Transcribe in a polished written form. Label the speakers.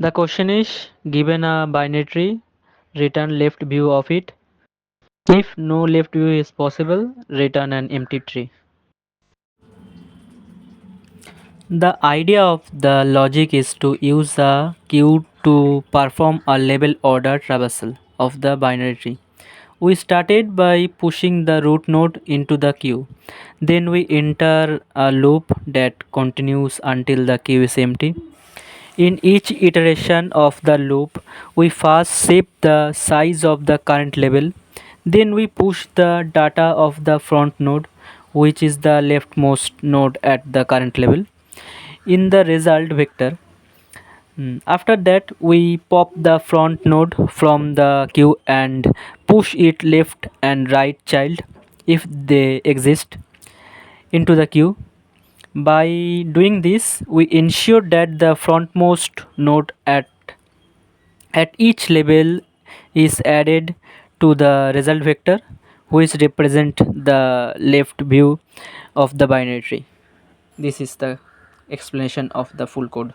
Speaker 1: The question is, given a binary tree, return left view of it. If no left view is possible, return an empty tree. The idea of the logic is to use a queue to perform a level order traversal of the binary tree. We started by pushing the root node into the queue. Then we enter a loop that continues until the queue is empty. In each iteration of the loop, we first shape the size of the current level. Then we push the data of the front node, which is the leftmost node at the current level, in the result vector. After that, we pop the front node from the queue and push it left and right child, if they exist, into the queue. By doing this, we ensure that the frontmost node at each level is added to the result vector, which represent the left view of the binary tree. This is the explanation of the full code.